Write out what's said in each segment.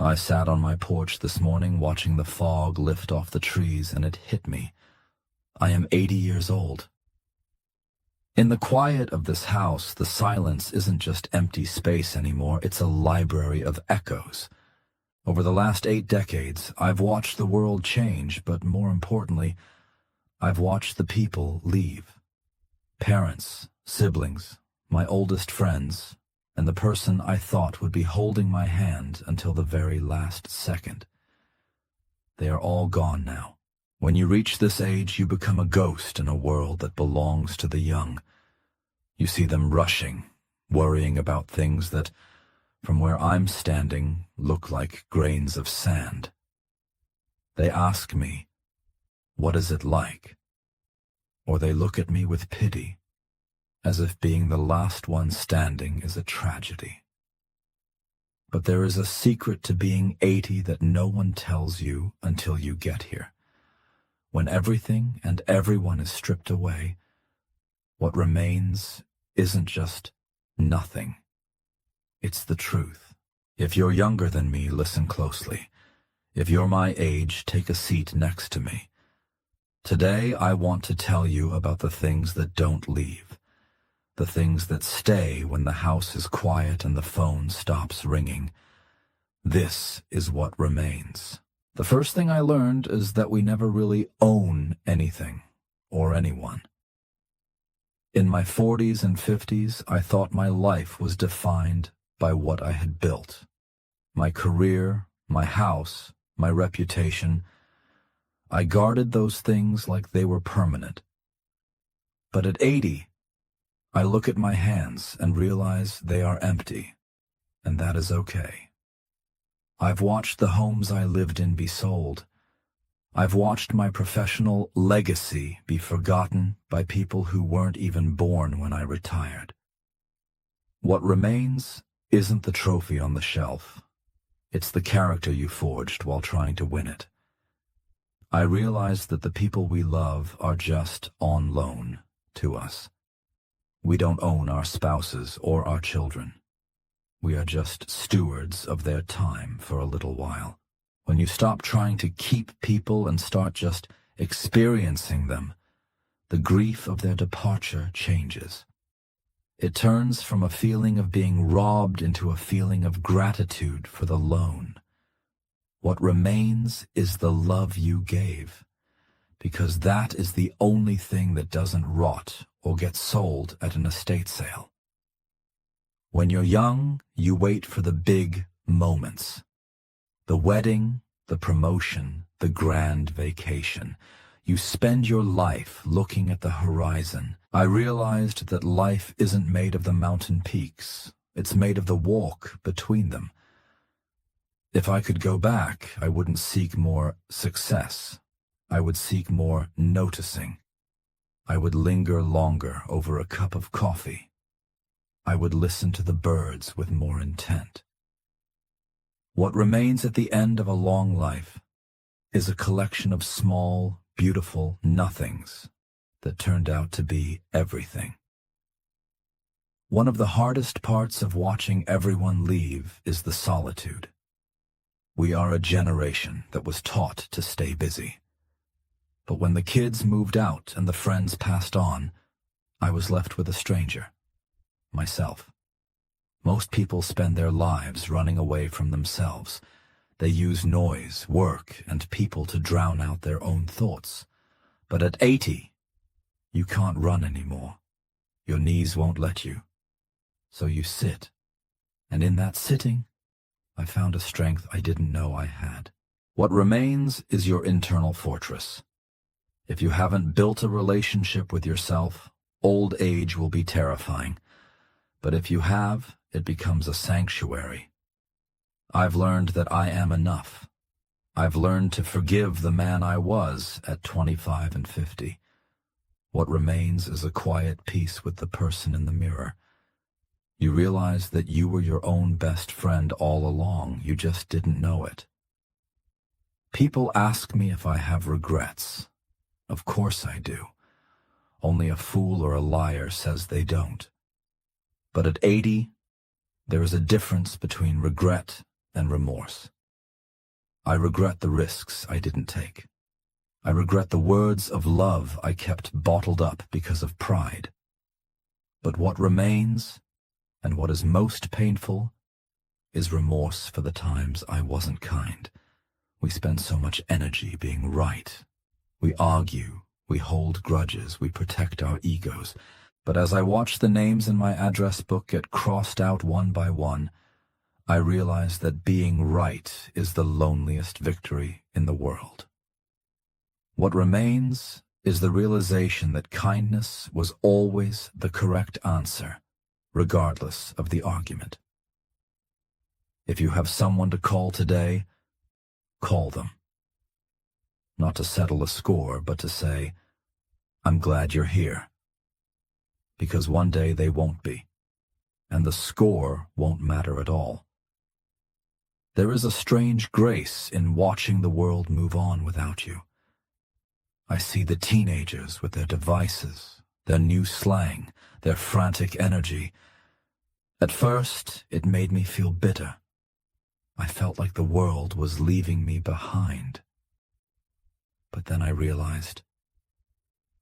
I sat on my porch this morning watching the fog lift off the trees, and it hit me. I am 80 years old. In the quiet of this house, the silence isn't just empty space anymore, it's a library of echoes. Over the last 8 decades, I've watched the world change, but more importantly, I've watched the people leave. Parents, siblings, my oldest friends, and the person I thought would be holding my hand until the very last second. They are all gone now. When you reach this age, you become a ghost in a world that belongs to the young. You see them rushing, worrying about things that, from where I'm standing, look like grains of sand. They ask me, "What is it like?" Or they look at me with pity, as if being the last one standing is a tragedy. But there is a secret to being 80 that no one tells you until you get here. When everything and everyone is stripped away, what remains isn't just nothing. It's the truth. If you're younger than me, listen closely. If you're my age, take a seat next to me. Today, I want to tell you about the things that don't leave. The things that stay when the house is quiet and the phone stops ringing. This is what remains. The first thing I learned is that we never really own anything or anyone. In my 40s and 50s, I thought my life was defined by what I had built. My career, my house, my reputation. I guarded those things like they were permanent. But at 80, I look at my hands and realize they are empty, and that is okay. I've watched the homes I lived in be sold. I've watched my professional legacy be forgotten by people who weren't even born when I retired. What remains isn't the trophy on the shelf. It's the character you forged while trying to win it. I realize that the people we love are just on loan to us. We don't own our spouses or our children. We are just stewards of their time for a little while. When you stop trying to keep people and start just experiencing them, the grief of their departure changes. It turns from a feeling of being robbed into a feeling of gratitude for the loan. What remains is the love you gave, because that is the only thing that doesn't rot or get sold at an estate sale. When you're young, you wait for the big moments. The wedding, the promotion, the grand vacation. You spend your life looking at the horizon. I realized that life isn't made of the mountain peaks. It's made of the walk between them. If I could go back, I wouldn't seek more success. I would seek more noticing. I would linger longer over a cup of coffee. I would listen to the birds with more intent. What remains at the end of a long life is a collection of small, beautiful nothings that turned out to be everything. One of the hardest parts of watching everyone leave is the solitude. We are a generation that was taught to stay busy. But when the kids moved out and the friends passed on, I was left with a stranger, myself. Most people spend their lives running away from themselves. They use noise, work, and people to drown out their own thoughts. But at 80, you can't run anymore. Your knees won't let you. So you sit. And in that sitting, I found a strength I didn't know I had. What remains is your internal fortress. If you haven't built a relationship with yourself, old age will be terrifying. But if you have, it becomes a sanctuary. I've learned that I am enough. I've learned to forgive the man I was at 25 and 50. What remains is a quiet peace with the person in the mirror. You realize that you were your own best friend all along, you just didn't know it. People ask me if I have regrets. Of course I do. Only a fool or a liar says they don't. But at 80, there is a difference between regret and remorse. I regret the risks I didn't take. I regret the words of love I kept bottled up because of pride. But what remains, and what is most painful, is remorse for the times I wasn't kind. We spend so much energy being right. We argue, we hold grudges, we protect our egos. But as I watch the names in my address book get crossed out one by one, I realize that being right is the loneliest victory in the world. What remains is the realization that kindness was always the correct answer, regardless of the argument. If you have someone to call today, call them. Not to settle a score, but to say, I'm glad you're here. Because one day they won't be, and the score won't matter at all. There is a strange grace in watching the world move on without you. I see the teenagers with their devices, their new slang, their frantic energy. At first, it made me feel bitter. I felt like the world was leaving me behind. But then I realized,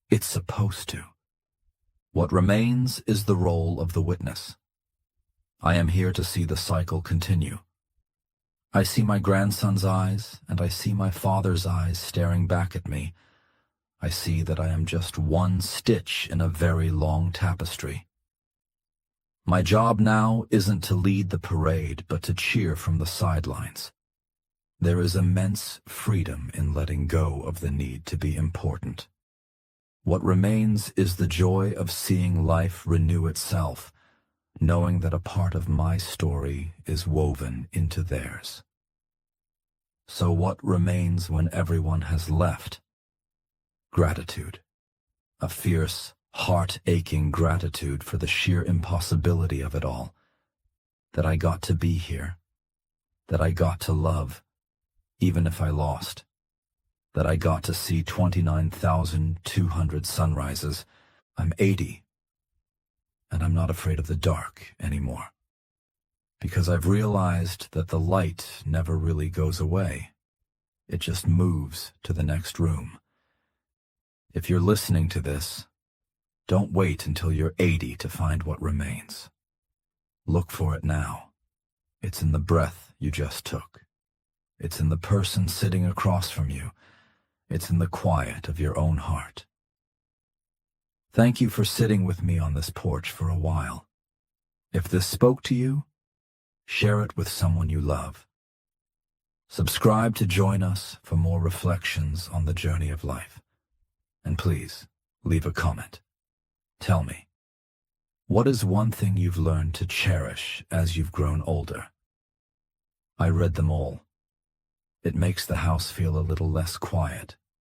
it's supposed to. What remains is the role of the witness. I am here to see the cycle continue. I see my grandson's eyes, and I see my father's eyes staring back at me. I see that I am just one stitch in a very long tapestry. My job now isn't to lead the parade, but to cheer from the sidelines. There is immense freedom in letting go of the need to be important. What remains is the joy of seeing life renew itself, knowing that a part of my story is woven into theirs. So what remains when everyone has left? Gratitude. A fierce, heart-aching gratitude for the sheer impossibility of it all. That I got to be here. That I got to love, even if I lost. That I got to see 29,200 sunrises. I'm 80, and I'm not afraid of the dark anymore. Because I've realized that the light never really goes away. It just moves to the next room. If you're listening to this, don't wait until you're 80 to find what remains. Look for it now. It's in the breath you just took. It's in the person sitting across from you. It's in the quiet of your own heart. Thank you for sitting with me on this porch for a while. If this spoke to you, share it with someone you love. Subscribe to join us for more reflections on the journey of life. And please, leave a comment. Tell me, what is one thing you've learned to cherish as you've grown older? I read them all. It makes the house feel a little less quiet.